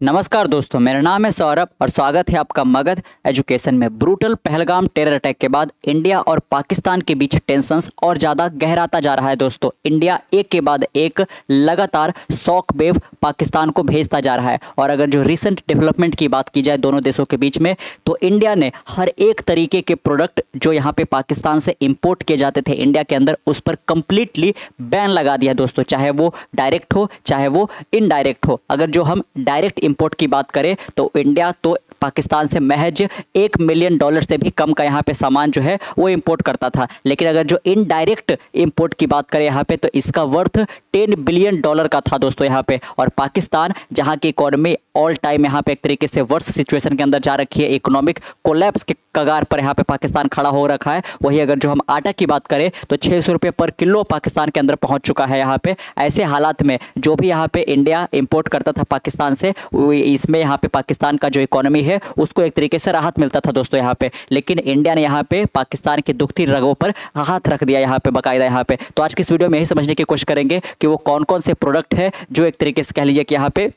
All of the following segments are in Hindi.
नमस्कार दोस्तों, मेरा नाम है सौरभ और स्वागत है आपका मगध एजुकेशन में। ब्रूटल पहलगाम टेरर अटैक के बाद इंडिया और पाकिस्तान के बीच टेंशंस और ज़्यादा गहराता जा रहा है दोस्तों। इंडिया एक के बाद एक लगातार शॉक वेव पाकिस्तान को भेजता जा रहा है। और अगर जो रिसेंट डेवलपमेंट की बात की जाए दोनों देशों के बीच में, तो इंडिया ने हर एक तरीके के प्रोडक्ट जो यहाँ पे पाकिस्तान से इम्पोर्ट किए जाते थे इंडिया के अंदर, उस पर कंप्लीटली बैन लगा दिया दोस्तों, चाहे वो डायरेक्ट हो चाहे वो इनडायरेक्ट हो। अगर जो हम डायरेक्ट इंपोर्ट की बात करें तो इंडिया तो पाकिस्तान से महज $1 मिलियन से भी कम का यहाँ पे सामान जो है वो इंपोर्ट करता था। लेकिन अगर जो इनडायरेक्ट इंपोर्ट की बात करें यहाँ पे, तो इसका वर्थ $10 बिलियन का था दोस्तों यहाँ पे। और पाकिस्तान जहाँ की इकोनॉमी ऑल टाइम यहाँ पे एक तरीके से वर्स्ट सिचुएशन के अंदर जा रखी है, इकोनॉमिक कोलैप्स के कगार पर यहाँ पे पाकिस्तान खड़ा हो रखा है। वही अगर जो हम आटा की बात करें तो 600 रुपये पर किलो पाकिस्तान के अंदर पहुँच चुका है यहाँ पे। ऐसे हालात में जो भी यहाँ पे इंडिया इंपोर्ट करता था पाकिस्तान से, इसमें यहाँ पे पाकिस्तान का जो इकोनॉमी है उसको एक तरीके से राहत मिलता था दोस्तों यहाँ पे। लेकिन इंडिया ने यहाँ पे पाकिस्तान के दुखती रगों पर हाथ रख दिया यहाँ पे बाकायदा यहाँ पे। तो आज की इस वीडियो में यही समझने की कोशिश करेंगे कि वो कौन कौन से प्रोडक्ट है जो एक तरीके से कह लीजिए कि यहाँ पे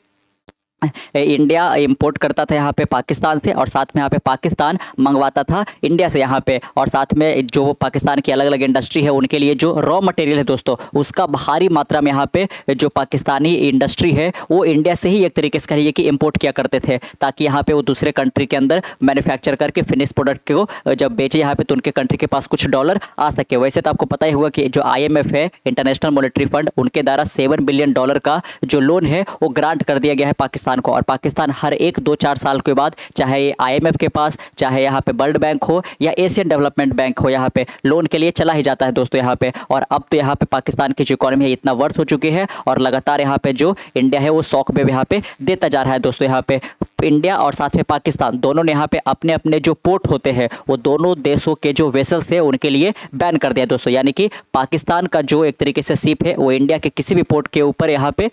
इंडिया इंपोर्ट करता था यहाँ पे पाकिस्तान से, और साथ में यहाँ पे पाकिस्तान मंगवाता था इंडिया से यहाँ पे। और साथ में जो पाकिस्तान की अलग अलग इंडस्ट्री है उनके लिए जो रॉ मटेरियल है दोस्तों, उसका भारी मात्रा में यहाँ पे जो पाकिस्तानी इंडस्ट्री है वो इंडिया से ही एक तरीके से कहिए कि इंपोर्ट किया करते थे, ताकि यहाँ पे वो दूसरे कंट्री के अंदर मैन्युफैक्चर करके फिनिश प्रोडक्ट को जब बेचे यहाँ पे तो उनके कंट्री के पास कुछ डॉलर आ सके। वैसे तो आपको पता ही होगा कि जो IMF है, इंटरनेशनल मॉनेटरी फंड, उनके द्वारा $7 बिलियन का जो लोन है वो ग्रांट कर दिया गया है पाकिस्तान को। और पाकिस्तान हर एक 2-4 साल के बाद, चाहे ये IMF के पास, चाहे यहाँ पे वर्ल्ड बैंक हो या एशियन डेवलपमेंट बैंक हो, यहाँ पे लोन के लिए चला ही जाता है दोस्तों यहाँ पे। और अब तो यहाँ पे पाकिस्तान की जो इकोनॉमी है इतना वर्थ हो चुकी है और लगातार यहाँ पे जो इंडिया है वो शॉक वेव यहाँ पे देता जा रहा है दोस्तों। यहाँ पे इंडिया और साथ में पाकिस्तान दोनों ने यहाँ पे अपने अपने जो पोर्ट होते हैं वो दोनों देशों के जो वेसल्स है उनके लिए बैन कर दिया दोस्तों। यानी कि पाकिस्तान का जो एक तरीके से शिप है वो इंडिया के किसी भी पोर्ट के ऊपर यहाँ पे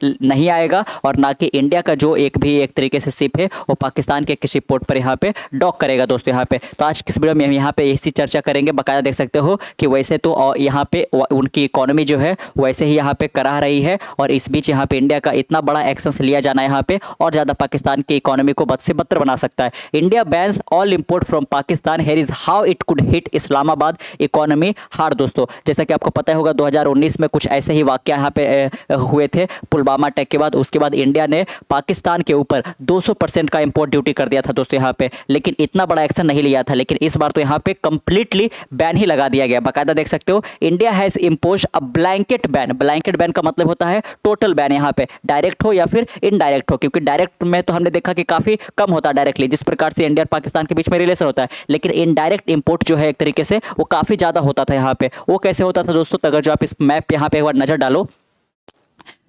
नहीं आएगा, और ना कि इंडिया का जो एक तरीके से शिप है वो पाकिस्तान के किसी पोर्ट पर यहाँ पे डॉक करेगा दोस्तों यहाँ पे। तो आज किस वीडियो में हम यहाँ पे इसी चर्चा करेंगे। बाकायदा देख सकते हो कि वैसे तो यहाँ पे उनकी इकोनॉमी जो है वैसे ही यहाँ पे करा रही है, और इस बीच यहाँ पे इंडिया का इतना बड़ा एक्शन लिया जाना यहाँ पे और ज़्यादा पाकिस्तान की इकोनॉमी को बद से बदतर बना सकता है। India bans all import from Pakistan, here is how it could hit Islamabad economy hard दोस्तों। जैसा कि आपको पता होगा 2019 में कुछ ऐसे ही वाक़या यहाँ पे हुए थे पुलवामा अटैक के बाद। उसके बाद इंडिया ने पाकिस्तान के ऊपर 200% का इंपोर्ट ड्यूटी कर दिया था दोस्तों यहाँ पे, लेकिन इतना बड़ा एक्शन नहीं लिया था। लेकिन इस बार तो यहाँ पे कंप्लीटली बैन ही लगा दिया गया। बाकायदा देख सकते हो India has impose a blanket ban. Blanket ban का मतलब होता है टोटल बैन, यहाँ पे डायरेक्ट हो या फिर इनडायरेक्ट हो, क्योंकि डायरेक्ट में तो हमने देखा कि काफी कम होता है डायरेक्टली, जिस प्रकार से इंडिया और पाकिस्तान के बीच में रिलेशन होता है। लेकिन इनडायरेक्ट इंपोर्ट जो है एक तरीके से वो काफी ज्यादा होता था यहाँ पे। वो कैसे होता था दोस्तों, तो अगर जो आप इस मैप यहाँ पे एक बार नजर डालो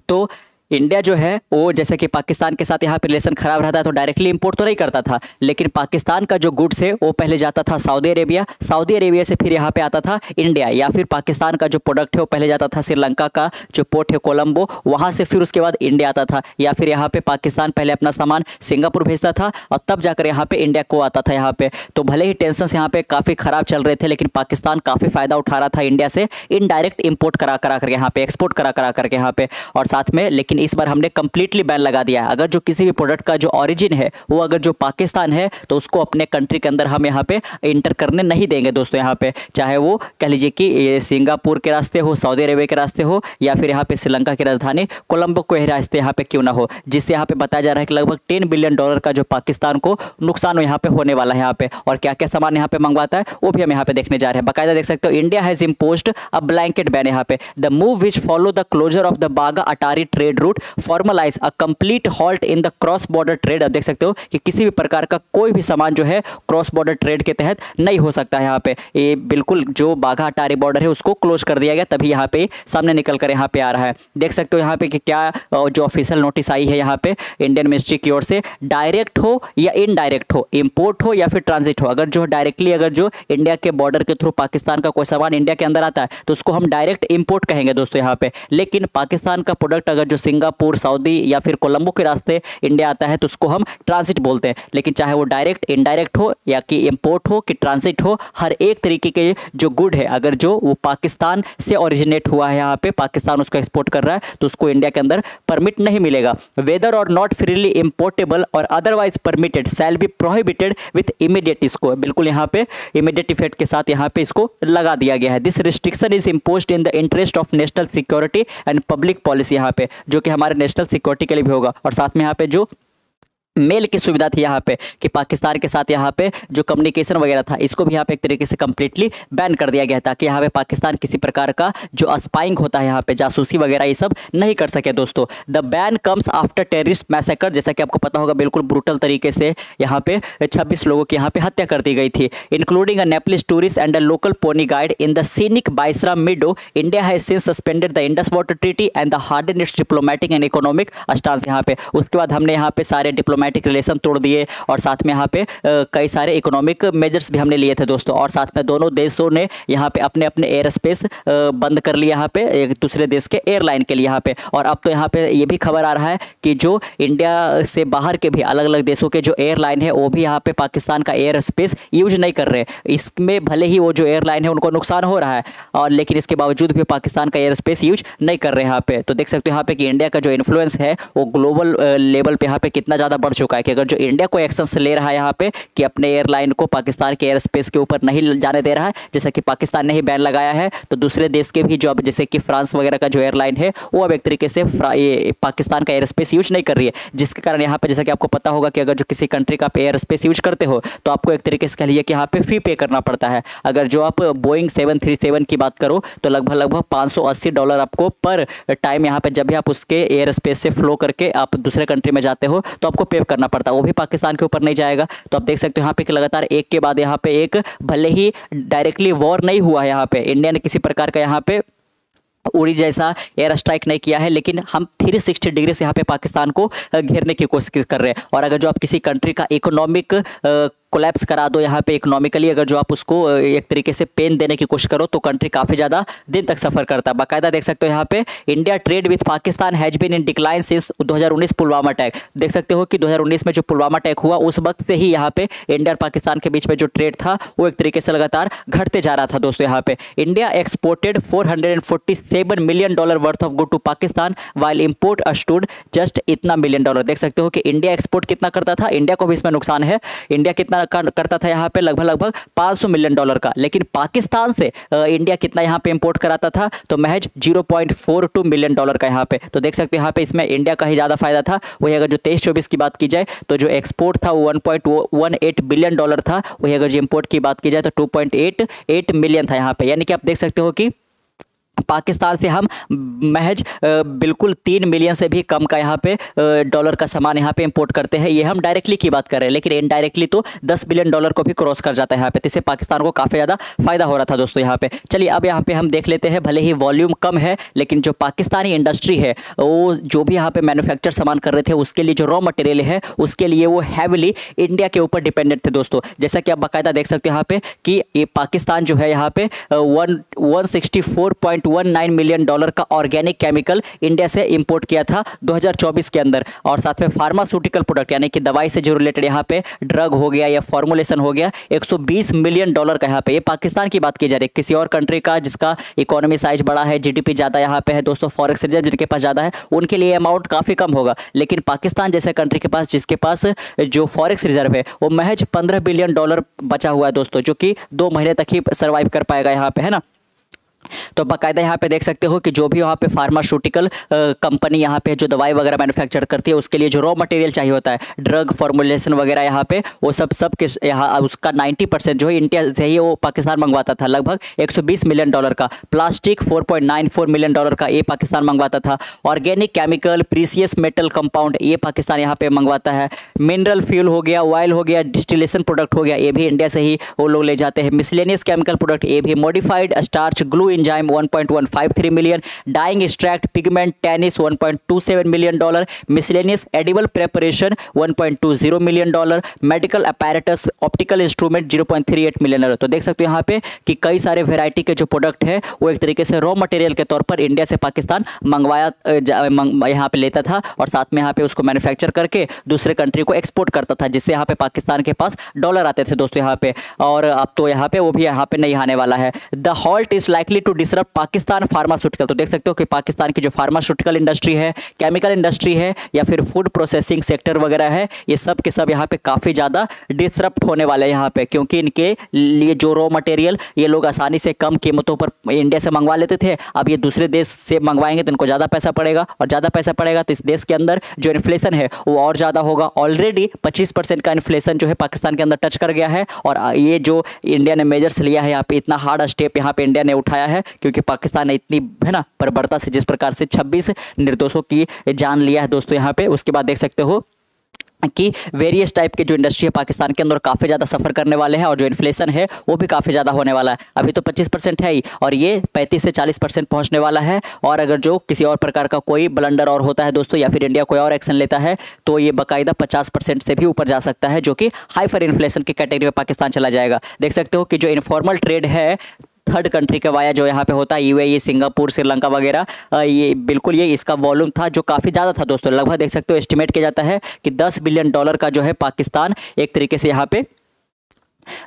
तो इंडिया जो है वो जैसे कि पाकिस्तान के साथ यहाँ पे रिलेशन खराब रहता है तो डायरेक्टली इंपोर्ट तो नहीं करता था, लेकिन पाकिस्तान का जो गुड्स है वो पहले जाता था सऊदी अरेबिया, सऊदी अरेबिया से फिर यहाँ पे आता था इंडिया, या फिर पाकिस्तान का जो प्रोडक्ट है वो पहले जाता था श्रीलंका का जो पोर्ट है कोलंबो, वहाँ से फिर उसके बाद इंडिया आता था। या फिर यहाँ पे पाकिस्तान पहले अपना सामान सिंगापुर भेजता था और तब जाकर यहाँ पे इंडिया को आता था यहाँ पे। तो भले ही टेंशन यहाँ पे काफ़ी खराब चल रहे थे, लेकिन पाकिस्तान काफ़ी फायदा उठा रहा था इंडिया से इनडायरेक्ट इंपोर्ट करा करके यहाँ पे, एक्सपोर्ट करा करके यहाँ पे। और साथ में लेकिन इस बार हमने कंप्लीटली बैन लगा दिया है। अगर जो किसी भी प्रोडक्ट का जो ओरिजिन है वो अगर जो पाकिस्तान है तो उसको अपने कंट्री के अंदर हम यहाँ पे इंटर करने नहीं देंगे दोस्तों यहाँ पे, चाहे वो कह लीजिए कि सिंगापुर के रास्ते हो, सऊदी अरेबिया के रास्ते हो, या फिर यहाँ पे श्रीलंका की राजधानी कोलंबो के रास्ते यहाँ पे क्यों ना हो। जिससे यहाँ पे बताया जा रहा है कि लगभग $10 बिलियन का जो पाकिस्तान को नुकसान यहाँ पे होने वाला है यहाँ पे। और क्या क्या सामान यहाँ पे मंगवाता है वो भी हम यहाँ पे देखने जा रहे हैं। बाकायदा देख सकते हो India has imposed a blanket ban यहाँ पे। The move which follow the closure of the Wagah Attari trade route formalise a complete halt in the cross border trade. अब देख सकते हो कि किसी भी प्रकार का कोई भी सामान जो है क्रॉस बॉर्डर ट्रेड के तहत नहीं हो सकता है यहाँ पे। ये बिल्कुल जो बाघा अटारी बॉर्डर है उसको क्लोज कर दिया गया, तभी यहाँ पे सामने निकल कर यहाँ पे आ रहा है। देख सकते हो यहाँ पे कि क्या जो ऑफिशियल नोटिस आई है यहाँ पे इंडियन मिनिस्ट्री की ओर से, डायरेक्ट हो या इनडायरेक्ट हो, इंपोर्ट हो या फिर ट्रांजिट हो, अगर जो डायरेक्टली अगर जो इंडिया के बॉर्डर के थ्रू पाकिस्तान का कोई सामान इंडिया के अंदर आता है तो उसको हम डायरेक्ट इंपोर्ट कहेंगे दोस्तों यहाँ पे। लेकिन पाकिस्तान का प्रोडक्ट अगर जो सिंगापुर, सऊदी या फिर कोलंबो के रास्ते इंडिया आता है तो उसको हम ट्रांजिट बोलते हैं। लेकिन चाहे वो डायरेक्ट, इनडायरेक्ट हो या कि इंपोर्ट हो कि ट्रांजिट हो, हर एक तरीके के जो गुड है अगर जो वो पाकिस्तान से ओरिजिनेट हुआ है, यहाँ पे पाकिस्तान उसको एक्सपोर्ट कर रहा है तो उसको इंडिया के अंदर परमिट नहीं मिलेगा। वेदर और नॉट फ्रीली इंपोर्टेबल और otherwise permitted shall be prohibited with immediate, इसको बिल्कुल यहाँ पे इमीडिएट इफेक्ट के साथ यहाँ पे इसको लगा दिया गया है। This restriction is imposed in the interest of national security and public policy, यहाँ पे जो कि हमारे नेशनल सिक्योरिटी के लिए भी होगा। और साथ में यहाँ पे जो मेल की सुविधा थी यहाँ पे कि पाकिस्तान के साथ यहाँ पे जो कम्युनिकेशन वगैरह था इसको भी यहाँ पे एक तरीके से कम्प्लीटली बैन कर दिया गया था कि यहाँ पे पाकिस्तान किसी प्रकार का जो स्पाइंग होता है यहाँ पे जासूसी वगैरह ये सब नहीं कर सके दोस्तों। The ban comes after terrorist massacre, जैसा कि आपको पता होगा बिल्कुल ब्रूटल तरीके से यहाँ पे 26 लोगों की यहाँ पे हत्या कर दी गई थी, including a Nepalese tourist and a local pony guide in the scenic Baisaran meadow. India has since suspended the Indus water treaty and the harden its diplomatic and economic stance. यहाँ पे उसके बाद हमने यहाँ पे सारे डिप्लोमेटिक रिलेशन तोड़ दिए और साथ में यहाँ पे कई सारे इकोनॉमिक मेजर्स भी हमने लिए थे दोस्तों। और साथ में दोनों देशों ने यहाँ पे अपने अपने एयर स्पेस बंद कर लिया यहाँ पे एक दूसरे देश के एयरलाइन के लिए यहाँ पे। और अब तो यहाँ पे ये भी खबर आ रहा है कि जो इंडिया से बाहर के भी अलग अलग देशों के जो एयरलाइन है वो भी यहाँ पे पाकिस्तान का एयर स्पेस यूज नहीं कर रहे। इसमें भले ही वो जो एयरलाइन है उनको नुकसान हो रहा है और लेकिन इसके बावजूद भी पाकिस्तान का एयर स्पेस यूज नहीं कर रहे यहाँ पे। तो देख सकते हो यहाँ पे कि इंडिया का जो इन्फ्लुएंस है वो ग्लोबल लेवल पे यहाँ पे कितना ज़्यादा बढ़ चुका है कि अगर जो इंडिया को एक्शंस ले रहा है यहाँ पे कि अपने एयरलाइन को पाकिस्तान के एयर स्पेस के ऊपर नहीं जाने दे रहा है, जैसा कि पाकिस्तान ने ही बैन लगाया है, तो दूसरे देश के भी जो अब जैसे कि फ्रांस वगैरह का जो एयरलाइन है वो अब एक तरीके से पाकिस्तान का एयर स्पेस यूज नहीं कर रही है, जिसके कारण यहाँ पे जैसा कि आपको पता होगा कि अगर जो किसी कंट्री का एयर स्पेस यूज करते हो तो आपको एक तरीके से कह लीजिए कि यहाँ पे फी पे करना पड़ता है। अगर जो आप बोइंग 737 की बात करो तो लगभग $580 आपको पर टाइम यहाँ पे जब भी आप उसके एयर स्पेस से फ्लो करके आप दूसरे कंट्री में जाते हो तो आपको पे करना पड़ता है, वो भी पाकिस्तान के ऊपर नहीं जाएगा। तो आप देख सकते हो यहाँ पे कि लगातार एक के बाद यहाँ पे एक, भले ही डायरेक्टली वॉर नहीं हुआ है यहाँ पे, इंडिया ने किसी प्रकार का यहाँ पे उड़ी जैसा एयर स्ट्राइक नहीं किया है, लेकिन हम 360 डिग्री से यहाँ पे पाकिस्तान को घेरने की कोशिश कर रहे हैं। और अगर जो आप किसी कंट्री का इकोनॉमिक कोलैप्स करा दो यहाँ पे इकोनॉमिकली, अगर जो आप उसको एक तरीके से पेन देने की कोशिश करो तो कंट्री काफ़ी ज़्यादा दिन तक सफ़र करता है। बाकायदा देख सकते हो यहाँ पे India trade with Pakistan has been in decline since 2019 Pulwama attack. देख सकते हो कि 2019 में जो पुलवामा अटैक हुआ उस वक्त से ही यहाँ पे इंडिया और पाकिस्तान के बीच में जो ट्रेड था वो एक तरीके से लगातार घटते जा रहा था दोस्तों। यहाँ पे India exported $447 million worth of good to Pakistan while import stood just इतना $1 मिलियन। देख सकते हो कि इंडिया एक्सपोर्ट कितना करता था, इंडिया को भी इसमें नुकसान है, इंडिया कितना करता था यहाँ पे लगभग $500 मिलियन का, लेकिन पाकिस्तान से इंडिया कितना यहाँ पे इंपोर्ट कराता था तो महज $0.42 मिलियन का यहाँ पे। तो देख सकते हैं यहाँ पे इसमें इंडिया का ही ज़्यादा फायदा था। वही अगर जो 23-24 की बात की जाए तो जो एक्सपोर्ट था वो $1.18 बिलियन था, वही अगर जो इंपोर्ट की बात की जाए तो 2.88 मिलियन था यहाँ पे। यानी कि आप देख सकते हो कि पाकिस्तान से हम महज बिल्कुल 3 मिलियन से भी कम का यहाँ पे डॉलर का सामान यहाँ पे इंपोर्ट करते हैं। ये हम डायरेक्टली की बात कर रहे हैं, लेकिन इनडायरेक्टली तो $10 बिलियन को भी क्रॉस कर जाता है यहाँ पे। तो इससे पाकिस्तान को काफ़ी ज़्यादा फायदा हो रहा था दोस्तों यहाँ पे। चलिए अब यहाँ पे हम देख लेते हैं, भले ही वॉल्यूम कम है लेकिन जो पाकिस्तानी इंडस्ट्री है वो जो भी यहाँ पे मैन्युफैक्चर सामान कर रहे थे उसके लिए जो रॉ मटेरियल है उसके लिए वो हैविली इंडिया के ऊपर डिपेंडेंट थे दोस्तों। जैसा कि आप बाकायदा देख सकते हो यहाँ पे कि ये पाकिस्तान जो है यहाँ पे 164.19 मिलियन का ऑर्गेनिक केमिकल इंडिया से इंपोर्ट किया था 2024 के अंदर। और साथ में फार्मास्यूटिकल प्रोडक्ट यानी कि दवाई से जो रिलेटेड यहाँ पे ड्रग हो गया या फॉर्मुलेशन हो गया $120 मिलियन का यहाँ पे। ये पाकिस्तान की बात की जा रही है, किसी और कंट्री का जिसका इकोनॉमी साइज बड़ा है, जीडीपी ज़्यादा यहाँ पे है दोस्तों, फॉरेक्स रिजर्व जिनके पास ज़्यादा है उनके लिए अमाउंट काफ़ी कम होगा। लेकिन पाकिस्तान जैसे कंट्री के पास जिसके पास जो फॉरेक्स रिजर्व है वो महज $15 बिलियन बचा हुआ है दोस्तों, जो कि 2 महीने तक ही सर्वाइव कर पाएगा यहाँ पे, है ना। तो बाकायदा यहाँ पे देख सकते हो कि जो भी वहाँ पे फार्मास्यूटिकल कंपनी यहाँ पे जो दवाई वगैरह मैन्युफैक्चर करती है उसके लिए जो रॉ मटेरियल चाहिए होता है, ड्रग फॉर्मुलेशन वगैरह यहाँ पे वो सब के यहाँ उसका 90% जो है इंडिया से ही वो पाकिस्तान मंगवाता था। लगभग $120 मिलियन का। प्लास्टिक $4.94 मिलियन का ये पाकिस्तान मंगवाता था। Organic chemical, precious metal compound ये पाकिस्तान यहाँ पे मंगवाता है। मिनरल फ्यूल हो गया, ऑयल हो गया, डिस्टिलेशन प्रोडक्ट हो गया, ये भी इंडिया से ही वो लोग ले जाते हैं। मिसलेनियस केमिकल प्रोडक्ट ये भी, modified starch, glue enzyme 1.153 million, dyeing extract pigment tannins 1.27 million dollar, miscellaneous edible preparation 1.20 million dollar, medical apparatus optical instrument 0.38 million dollar. तो देख सकते हो यहाँ पे कि कई सारे वेराइटी के जो प्रोडक्ट है वो एक तरीके से रॉ मटेरियल के तौर पर इंडिया से पाकिस्तान मंगवाया यहाँ पे लेता था और साथ में यहाँ पे उसको मैन्युफैक्चर करके दूसरे कंट्री को एक्सपोर्ट करता था, जिससे यहाँ पे पाकिस्तान के पास डॉलर आते थे दोस्तों यहाँ पे। और अब तो यहाँ पे वो भी यहाँ पे नहीं आने वाला है। The halt is likely to disrupt Pakistan pharmaceutical. तो देख सकते हो कि पाकिस्तान की जो फार्मास्यूटिकल इंडस्ट्री है, केमिकल इंडस्ट्री है या फिर फूड प्रोसेसिंग सेक्टर वगैरह है, ये सब के सब यहाँ पे काफ़ी ज़्यादा डिसरप्ट होने वाले हैं यहाँ पे, क्योंकि इनके लिए जो रॉ मटेरियल ये लोग आसानी से कम कीमतों पर इंडिया से मंगवा लेते थे, अब ये दूसरे देश से मंगवाएंगे तो इनको ज़्यादा पैसा पड़ेगा और ज़्यादा पैसा पड़ेगा तो इस देश के अंदर जो इन्फ्लेशन है वो और ज़्यादा होगा। ऑलरेडी 25% का इन्फ्लेशन जो है पाकिस्तान के अंदर टच कर गया है और ये जो इंडिया ने मेजर्स लिया है यहाँ पे, इतना हार्ड स्टेप यहाँ पे इंडिया ने उठाया है क्योंकि पाकिस्तान ने इतनी है ना बर्बरता से जिस प्रकार से 26 निर्दोषों की जान लिया है दोस्तों यहाँ पे। उसके बाद देख सकते हो कि वेरियस टाइप के जो इंडस्ट्री है पाकिस्तान के अंदर काफ़ी ज़्यादा सफ़र करने वाले हैं और जो इन्फ्लेशन है वो भी काफ़ी ज़्यादा होने वाला है। अभी तो 25% है ही और ये 35 से 40% पहुंचने वाला है। और अगर जो किसी और प्रकार का कोई ब्लंडर और होता है दोस्तों या फिर इंडिया कोई और एक्शन लेता है तो ये बाकायदा 50% से भी ऊपर जा सकता है, जो कि हाइपर इन्फ्लेशन की कैटेगरी में पाकिस्तान चला जाएगा। देख सकते हो कि जो इनफॉर्मल ट्रेड है थर्ड कंट्री के वाया जो यहाँ पे होता है, यूएई, सिंगापुर, श्रीलंका वगैरह, ये बिल्कुल ये इसका वॉल्यूम था जो काफ़ी ज़्यादा था दोस्तों। लगभग देख सकते हो एस्टिमेट किया जाता है कि 10 बिलियन डॉलर का जो है पाकिस्तान एक तरीके से यहाँ पे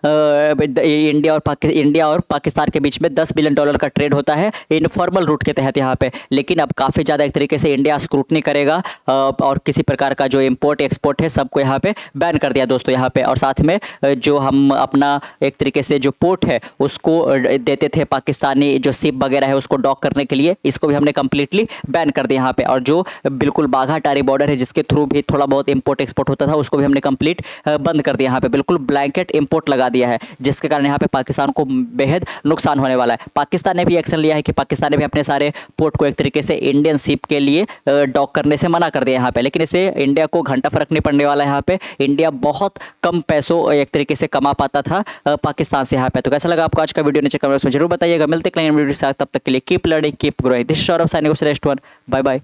इंडिया और पाकिस्तान के बीच में 10 बिलियन डॉलर का ट्रेड होता है इनफॉर्मल रूट के तहत यहाँ पे। लेकिन अब काफ़ी ज़्यादा एक तरीके से इंडिया स्क्रूटनी करेगा और किसी प्रकार का जो इंपोर्ट एक्सपोर्ट है सबको यहाँ पे बैन कर दिया दोस्तों यहाँ पे। और साथ में जो हम अपना एक तरीके से जो पोर्ट है उसको देते थे पाकिस्तानी जो शिप वगैरह है उसको डॉक करने के लिए, इसको भी हमने कम्प्लीटली बैन कर दिया यहाँ पे। और जो बिल्कुल बाघा टारी बॉर्डर है जिसके थ्रू भी थोड़ा बहुत इंपोर्ट एक्सपोर्ट होता था उसको भी हमने कंप्लीट बंद कर दिया यहाँ पे, बिल्कुल ब्लैंकेट इंपोर्ट लगा दिया है, जिसके कारण यहाँ पे पाकिस्तान को बेहद नुकसान होने वाला है। पाकिस्तान ने भी एक्शन लिया है कि पाकिस्तान ने भी अपने सारे पोर्ट को एक तरीके से इंडियन शिप के लिए डॉक करने से मना कर दिया यहाँ पे। लेकिन इससे इंडिया को घंटा फर्क नहीं पड़ने वाला है यहाँ पे। इंडिया बहुत कम पैसों एक तरीके से कमा पाता था पाकिस्तान से यहाँ पे। तो कैसा लगा आपको आज का वीडियो, नीचे कमेंट्स में जरूर बताइएगा। मिलते हैं वीडियो के साथ, तब तक के लिए keep learning keep growing. This is Saurabh signing off, bye bye.